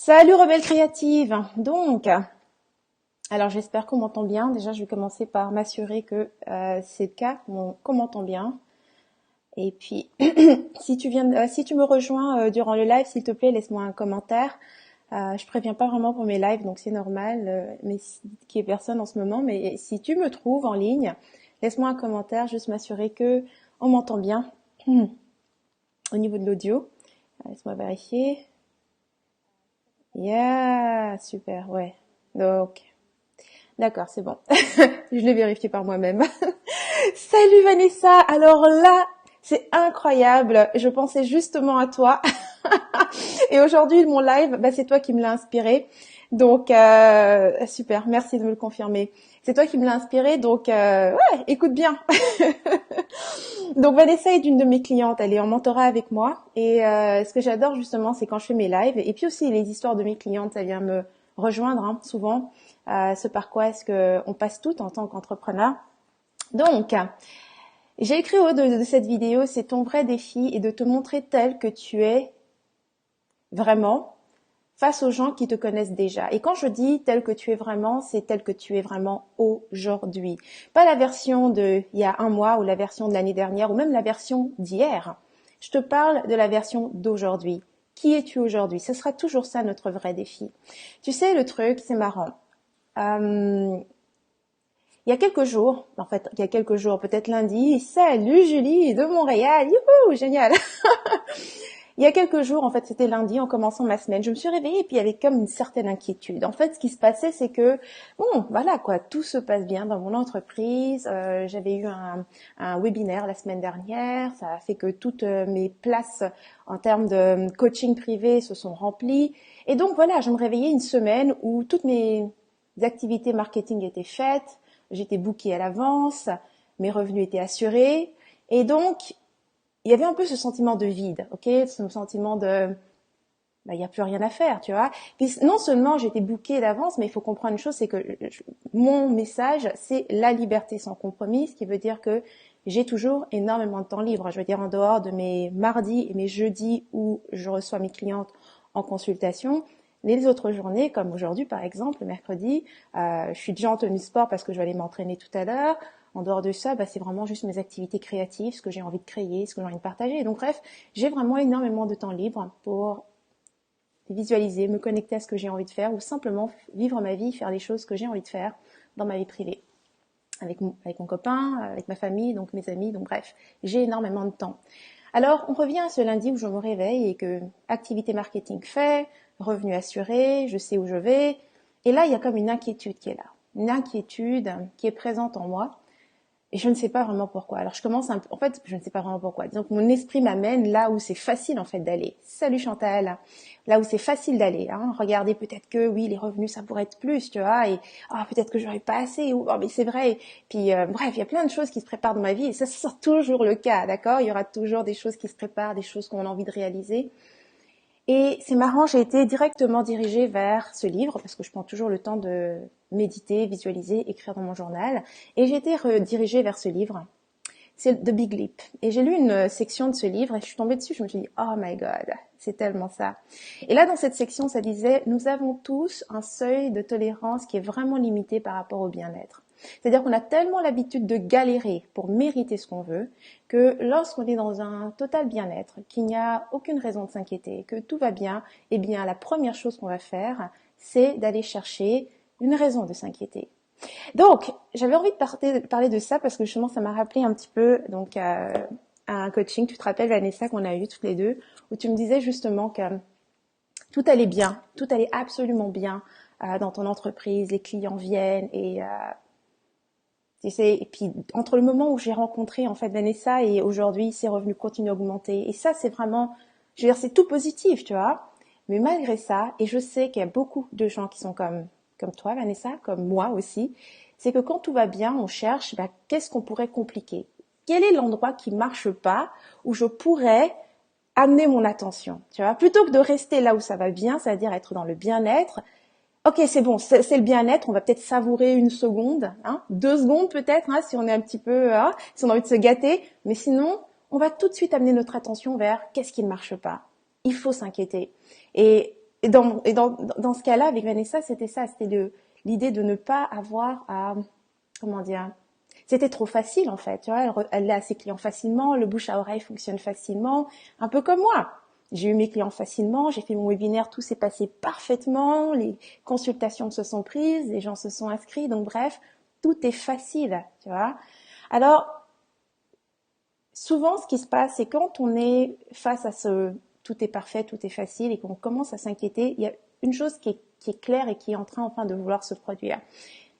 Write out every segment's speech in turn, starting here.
Salut Rebelle Créative. Donc, alors j'espère qu'on m'entend bien. Déjà, je vais commencer par m'assurer que c'est le cas, qu'on m'entend bien. Et puis, si tu me rejoins durant le live, s'il te plaît, laisse-moi un commentaire. Je préviens pas vraiment pour mes lives, donc c'est normal, mais qu'il y ait personne en ce moment. Mais si tu me trouves en ligne, laisse-moi un commentaire, juste m'assurer que on m'entend bien au niveau de l'audio. Laisse-moi vérifier. Yeah, super, ouais. Donc, d'accord, c'est bon. Je l'ai vérifié par moi-même. Salut Vanessa. Alors là, c'est incroyable. Je pensais justement à toi. Et aujourd'hui, mon live, c'est toi qui me l'as inspiré. Donc, super. Merci de me le confirmer. C'est toi qui me l'as inspiré. Donc, ouais, écoute bien. Donc, Vanessa est une de mes clientes. Elle est en mentorat avec moi. Et ce que j'adore justement, c'est quand je fais mes lives. Et puis aussi, les histoires de mes clientes, ça vient me rejoindre souvent. Ce par quoi est-ce qu'on passe tout en tant qu'entrepreneur. Donc, j'ai écrit au haut de cette vidéo, c'est ton vrai défi et de te montrer tel que tu es vraiment face aux gens qui te connaissent déjà. Et quand je dis tel que tu es vraiment, c'est tel que tu es vraiment aujourd'hui. Pas la version de il y a un mois ou la version de l'année dernière ou même la version d'hier. Je te parle de la version d'aujourd'hui. Qui es-tu aujourd'hui? Ce sera toujours ça notre vrai défi. Tu sais, le truc, c'est marrant. Il y a quelques jours, peut-être lundi, salut Julie de Montréal, youhou, génial. Il y a quelques jours, en fait, c'était lundi en commençant ma semaine, je me suis réveillée et puis il y avait comme une certaine inquiétude. En fait, ce qui se passait, c'est que, bon, voilà quoi, tout se passe bien dans mon entreprise. J'avais eu un webinaire la semaine dernière, ça a fait que toutes mes places en termes de coaching privé se sont remplies. Et donc voilà, je me réveillais une semaine où toutes mes activités marketing étaient faites, j'étais bookée à l'avance, mes revenus étaient assurés. Et donc, il y avait un peu ce sentiment de vide, ok, ce sentiment de, il n'y a plus rien à faire, tu vois. Puis non seulement j'étais bookée d'avance, mais il faut comprendre une chose, c'est que mon message, c'est la liberté sans compromis, ce qui veut dire que j'ai toujours énormément de temps libre. Je veux dire, en dehors de mes mardis et mes jeudis où je reçois mes clientes en consultation, les autres journées, comme aujourd'hui par exemple, le mercredi, je suis déjà en tenue sport parce que je vais aller m'entraîner tout à l'heure. En dehors de ça, c'est vraiment juste mes activités créatives, ce que j'ai envie de créer, ce que j'ai envie de partager. Donc bref, j'ai vraiment énormément de temps libre pour visualiser, me connecter à ce que j'ai envie de faire ou simplement vivre ma vie, faire les choses que j'ai envie de faire dans ma vie privée. Avec mon copain, avec ma famille, donc mes amis, donc bref, j'ai énormément de temps. Alors, on revient à ce lundi où je me réveille et que activité marketing fait, revenu assuré, je sais où je vais. Et là, il y a comme une inquiétude qui est là. Une inquiétude qui est présente en moi. Et je ne sais pas vraiment pourquoi. Alors je commence en fait, je ne sais pas vraiment pourquoi. Disons que mon esprit m'amène là où c'est facile en fait d'aller. Salut Chantal. Là où c'est facile d'aller. Regardez, peut-être que oui, les revenus ça pourrait être plus, tu vois. Et peut-être que j'aurais pas assez. Ou mais c'est vrai. Puis bref, il y a plein de choses qui se préparent dans ma vie. Et ça sera toujours le cas, d'accord. Il y aura toujours des choses qui se préparent, des choses qu'on a envie de réaliser. Et c'est marrant, j'ai été directement dirigée vers ce livre parce que je prends toujours le temps de méditer, visualiser, écrire dans mon journal. Et j'ai été redirigée vers ce livre. C'est The Big Leap. Et j'ai lu une section de ce livre et je suis tombée dessus. Je me suis dit, oh my God, c'est tellement ça. Et là, dans cette section, ça disait, nous avons tous un seuil de tolérance qui est vraiment limité par rapport au bien-être. C'est-à-dire qu'on a tellement l'habitude de galérer pour mériter ce qu'on veut que lorsqu'on est dans un total bien-être, qu'il n'y a aucune raison de s'inquiéter, que tout va bien, eh bien la première chose qu'on va faire, c'est d'aller chercher une raison de s'inquiéter. Donc, j'avais envie de parler de ça parce que justement, ça m'a rappelé un petit peu donc à un coaching, tu te rappelles Vanessa, qu'on a eu toutes les deux, où tu me disais justement que tout allait bien, tout allait absolument bien dans ton entreprise, les clients viennent et puis entre le moment où j'ai rencontré en fait Vanessa et aujourd'hui, ses revenus continuent à augmenter. Et ça, c'est vraiment, je veux dire, c'est tout positif, tu vois. Mais malgré ça, et je sais qu'il y a beaucoup de gens qui sont comme toi, Vanessa, comme moi aussi, c'est que quand tout va bien, on cherche, qu'est-ce qu'on pourrait compliquer? Quel est l'endroit qui marche pas, où je pourrais amener mon attention, tu vois? Plutôt que de rester là où ça va bien, c'est-à-dire être dans le bien-être, ok, c'est bon, c'est le bien-être, on va peut-être savourer une seconde, 2 secondes peut-être, si on est un petit peu, si on a envie de se gâter, mais sinon, on va tout de suite amener notre attention vers qu'est-ce qui ne marche pas. Il faut s'inquiéter. Et dans ce cas-là, avec Vanessa, c'était ça, c'était l'idée de ne pas avoir à, comment dire, c'était trop facile en fait, tu vois, elle a ses clients facilement, le bouche à oreille fonctionne facilement, un peu comme moi. J'ai eu mes clients facilement, j'ai fait mon webinaire, tout s'est passé parfaitement, les consultations se sont prises, les gens se sont inscrits, donc bref, tout est facile, tu vois. Alors, souvent, ce qui se passe, c'est quand on est face à ce tout est parfait, tout est facile et qu'on commence à s'inquiéter, il y a une chose qui est claire et qui est en train enfin de vouloir se produire.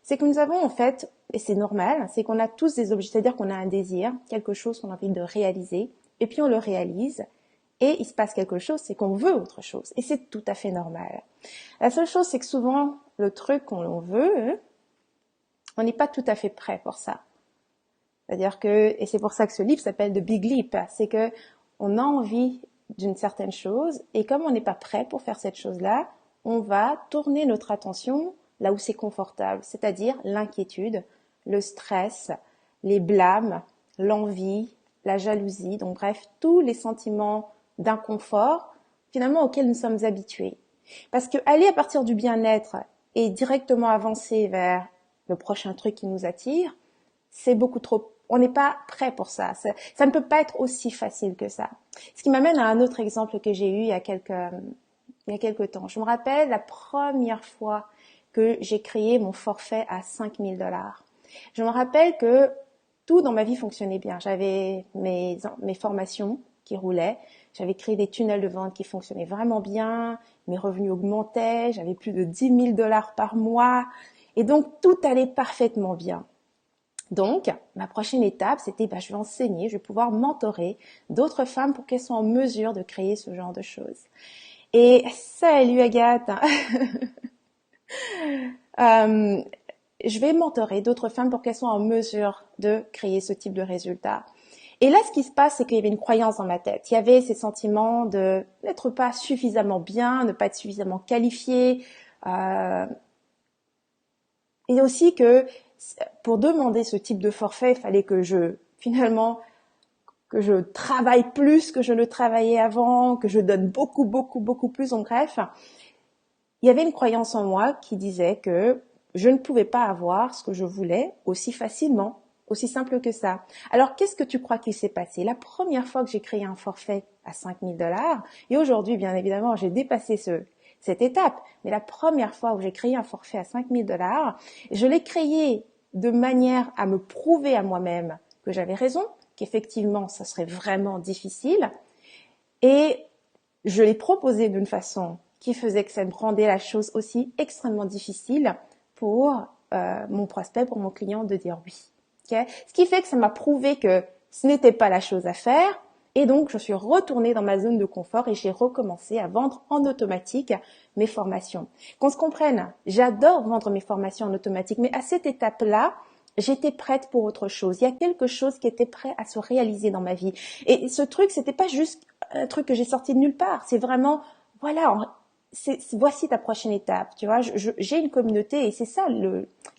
C'est que nous avons en fait, et c'est normal, c'est qu'on a tous des objectifs, c'est-à-dire qu'on a un désir, quelque chose qu'on a envie de réaliser, et puis on le réalise, et il se passe quelque chose, c'est qu'on veut autre chose, et c'est tout à fait normal. La seule chose, c'est que souvent, le truc qu'on veut, on n'est pas tout à fait prêt pour ça. C'est-à-dire que, et c'est pour ça que ce livre s'appelle The Big Leap, c'est que on a envie d'une certaine chose, et comme on n'est pas prêt pour faire cette chose-là, on va tourner notre attention là où c'est confortable, c'est-à-dire l'inquiétude, le stress, les blâmes, l'envie, la jalousie, donc bref, tous les sentiments d'inconfort, finalement, auxquels nous sommes habitués. Parce que aller à partir du bien-être et directement avancer vers le prochain truc qui nous attire, c'est beaucoup trop, on n'est pas prêt pour ça. Ça ne peut pas être aussi facile que ça. Ce qui m'amène à un autre exemple que j'ai eu il y a quelques temps. Je me rappelle la première fois que j'ai créé mon forfait à 5 000 $. Je me rappelle que tout dans ma vie fonctionnait bien. J'avais mes formations qui roulaient. J'avais créé des tunnels de vente qui fonctionnaient vraiment bien. Mes revenus augmentaient. J'avais plus de 10 000 $ par mois. Et donc, tout allait parfaitement bien. Donc, ma prochaine étape, c'était, je vais enseigner, je vais pouvoir mentorer d'autres femmes pour qu'elles soient en mesure de créer ce genre de choses. Et salut Agathe, je vais mentorer d'autres femmes pour qu'elles soient en mesure de créer ce type de résultat. Et là, ce qui se passe, c'est qu'il y avait une croyance dans ma tête. Il y avait ces sentiments de n'être pas suffisamment bien, ne pas être suffisamment qualifiée, et aussi que pour demander ce type de forfait, il fallait que je travaille plus que je le travaillais avant, que je donne beaucoup, beaucoup, beaucoup plus. En bref, il y avait une croyance en moi qui disait que je ne pouvais pas avoir ce que je voulais aussi facilement, aussi simple que ça. Alors, qu'est-ce que tu crois qu'il s'est passé? La première fois que j'ai créé un forfait à 5 000 $, et aujourd'hui, bien évidemment, j'ai dépassé cette étape, mais la première fois où j'ai créé un forfait à 5 000 $, je l'ai créé de manière à me prouver à moi-même que j'avais raison, qu'effectivement, ça serait vraiment difficile, et je l'ai proposé d'une façon qui faisait que ça me rendait la chose aussi extrêmement difficile pour mon prospect, pour mon client de dire oui. Okay? Ce qui fait que ça m'a prouvé que ce n'était pas la chose à faire, et donc je suis retournée dans ma zone de confort et j'ai recommencé à vendre en automatique mes formations. Qu'on se comprenne, j'adore vendre mes formations en automatique, mais à cette étape-là, j'étais prête pour autre chose. Il y a quelque chose qui était prêt à se réaliser dans ma vie. Et ce truc, c'était pas juste un truc que j'ai sorti de nulle part. C'est vraiment, voilà, voici ta prochaine étape. Tu vois, j'ai une communauté et c'est ça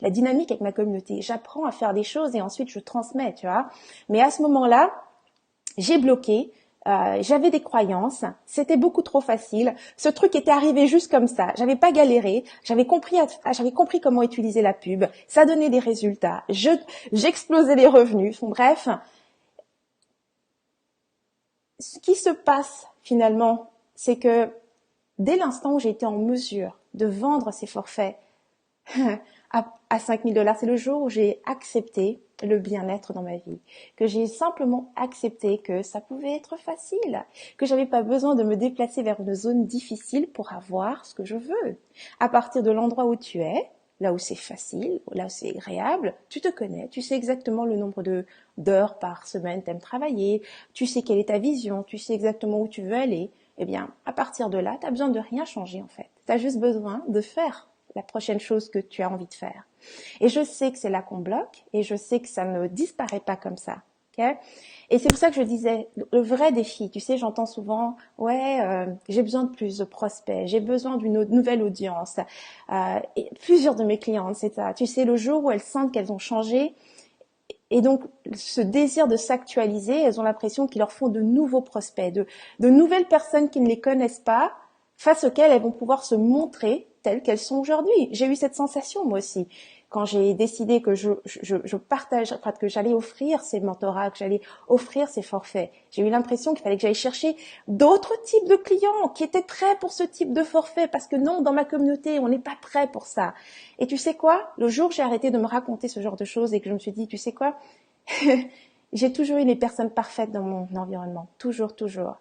la dynamique avec ma communauté. J'apprends à faire des choses et ensuite je transmets, tu vois. Mais à ce moment-là, j'ai bloqué. J'avais des croyances, c'était beaucoup trop facile. Ce truc était arrivé juste comme ça. J'avais pas galéré. J'avais compris comment utiliser la pub. Ça donnait des résultats. J'explosais les revenus. Bref, ce qui se passe finalement, c'est que dès l'instant où j'ai été en mesure de vendre ces forfaits à 5 000 $, c'est le jour où j'ai accepté le bien-être dans ma vie, que j'ai simplement accepté que ça pouvait être facile, que j'avais pas besoin de me déplacer vers une zone difficile pour avoir ce que je veux. À partir de l'endroit où tu es, là où c'est facile, là où c'est agréable, tu te connais, tu sais exactement le nombre d'heures par semaine t'aimes travailler, tu sais quelle est ta vision, tu sais exactement où tu veux aller. Eh bien, à partir de là, tu as besoin de rien changer en fait. Tu as juste besoin de faire la prochaine chose que tu as envie de faire. Et je sais que c'est là qu'on bloque et je sais que ça ne disparaît pas comme ça. Okay? Et c'est pour ça que je disais, le vrai défi, tu sais, j'entends souvent, j'ai besoin de plus de prospects, j'ai besoin d'une nouvelle audience. Et plusieurs de mes clientes, c'est ça. Tu sais, le jour où elles sentent qu'elles ont changé, et donc, ce désir de s'actualiser, elles ont l'impression qu'il leur faut de nouveaux prospects, de nouvelles personnes qui ne les connaissent pas, face auxquelles elles vont pouvoir se montrer telles qu'elles sont aujourd'hui. J'ai eu cette sensation moi aussi quand j'ai décidé que je partage, enfin, que j'allais offrir ces mentorats, que j'allais offrir ces forfaits. J'ai eu l'impression qu'il fallait que j'aille chercher d'autres types de clients qui étaient prêts pour ce type de forfait, parce que non, dans ma communauté, on n'est pas prêt pour ça. Et tu sais quoi? Le jour où j'ai arrêté de me raconter ce genre de choses et que je me suis dit, tu sais quoi? J'ai toujours eu les personnes parfaites dans mon environnement. Toujours, toujours.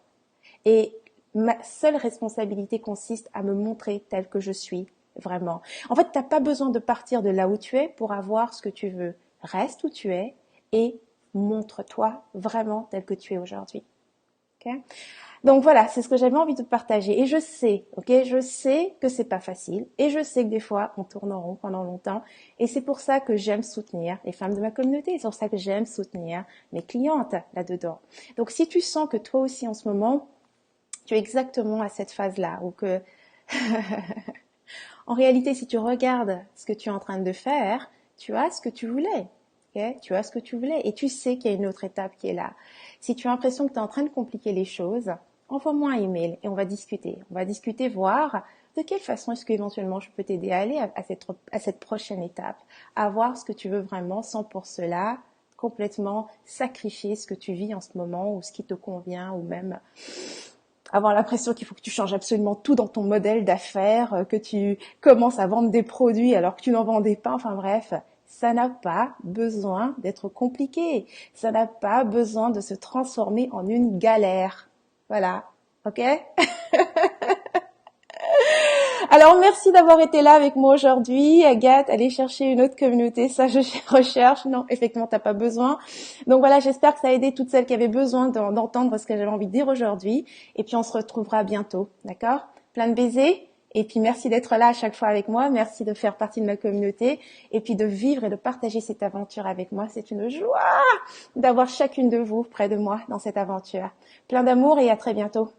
Et ma seule responsabilité consiste à me montrer telle que je suis, vraiment. En fait, t'as pas besoin de partir de là où tu es pour avoir ce que tu veux. Reste où tu es et montre-toi vraiment tel que tu es aujourd'hui. Okay? Donc voilà, c'est ce que j'avais envie de partager. Et je sais, je sais que c'est pas facile. Et je sais que des fois, on tourne en rond pendant longtemps. Et c'est pour ça que j'aime soutenir les femmes de ma communauté. C'est pour ça que j'aime soutenir mes clientes là-dedans. Donc si tu sens que toi aussi en ce moment, tu es exactement à cette phase-là, ou que en réalité, si tu regardes ce que tu es en train de faire, tu as ce que tu voulais. Okay? Tu as ce que tu voulais et tu sais qu'il y a une autre étape qui est là. Si tu as l'impression que tu es en train de compliquer les choses, envoie-moi un email et on va discuter. On va discuter, voir de quelle façon est-ce qu'éventuellement je peux t'aider à aller à cette prochaine étape, à voir ce que tu veux vraiment sans pour cela complètement sacrifier ce que tu vis en ce moment ou ce qui te convient ou même avoir l'impression qu'il faut que tu changes absolument tout dans ton modèle d'affaires, que tu commences à vendre des produits alors que tu n'en vendais pas, enfin bref, ça n'a pas besoin d'être compliqué, ça n'a pas besoin de se transformer en une galère. Voilà, ok? Alors, merci d'avoir été là avec moi aujourd'hui. Agathe, allez chercher une autre communauté, ça je recherche. Non, effectivement, t'as pas besoin. Donc voilà, j'espère que ça a aidé toutes celles qui avaient besoin d'entendre ce que j'avais envie de dire aujourd'hui. Et puis, on se retrouvera bientôt, d'accord? Plein de baisers. Et puis, merci d'être là à chaque fois avec moi. Merci de faire partie de ma communauté. Et puis, de vivre et de partager cette aventure avec moi. C'est une joie d'avoir chacune de vous près de moi dans cette aventure. Plein d'amour et à très bientôt.